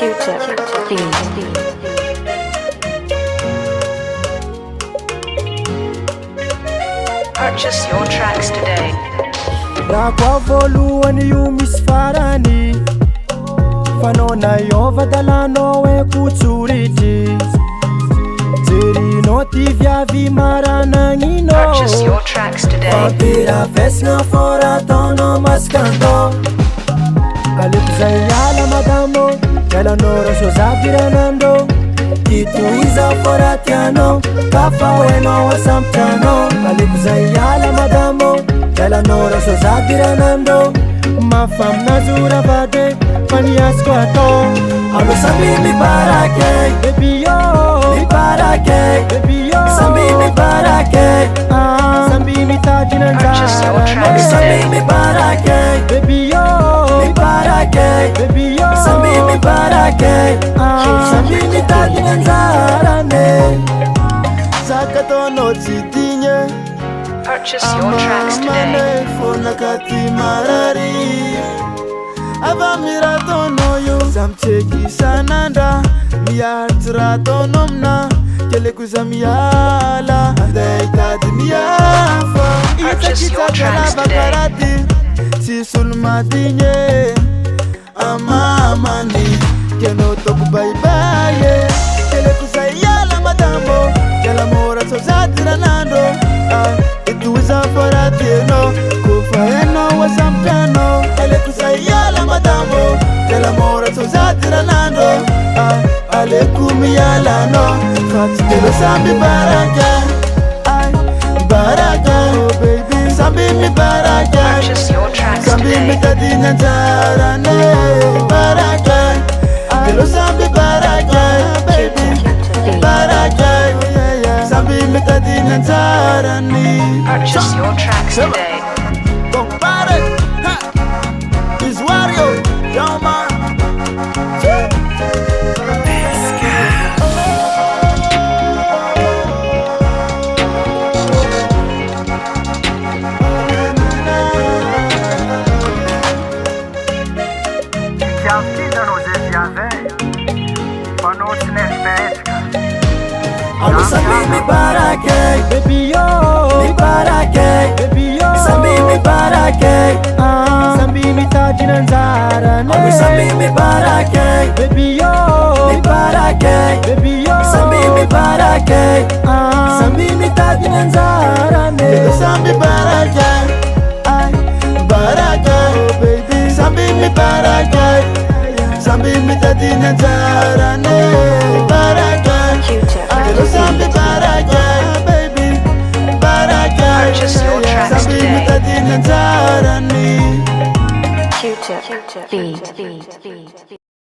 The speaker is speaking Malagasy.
Q-tip, beat. Purchase your tracks today. Raha koa voalohany io misy farany fanao naiova dalanao e kotsoritry jerinao ty viavy maranagninao Purchase your tracks today. Vampira vesina fora ataonao masikandao aleko zay ala madamo ialanao rasozady ranandro titoiza fora tianao kafa hoenao asampitranao aleko zay ala madamo ialanao rasozady ranandro mafaminazora vade faniasiko atao alo Samby mibarake baby yo mibarake baby yo Samby mibarake Samby mitady Purchase your nanjara tracks Samby today. mibarake baby yo mibarake baby yo Samby mibarake Samby mitady nanjara ne zakatono tsitinye Purchase your tracks today. fonakati marari avamiratono yo zamcheki sananda miartratono mna kelekuza miala andaitadi miafa Purchase your tracks today. bakarati sisulmadinye amamani kenotoku baibaye kelekuza yala madambo kelamora sozatiranando ituiza foratieno kufaeno wasampano alekuza yala madambo kelamora sozatiranando alekumi yala no fatikelo Samby baraka baraka oh baby Samby mi baraka Purchase your tracks Samby mi today. tadina jarane baraka kelo Samby baraka baby baraka Samby mi tadina jarane Purchase your tracks today. compare is Wariot yo man alo Samby mibarake baby yo mibarake baby yo Samby mibarake Samby mitady nanjara alo Samby mibarake baby yo mibarake baby yo Samby mibarake Samby mitady nanjara ne Samby baraka baraka oh baby Samby mibarake Samby mitady nanjara ne baraka kelo Samby baraka baby baraka Purchase your tracks Samby today. mitady nanjara ne Q-tip, beat.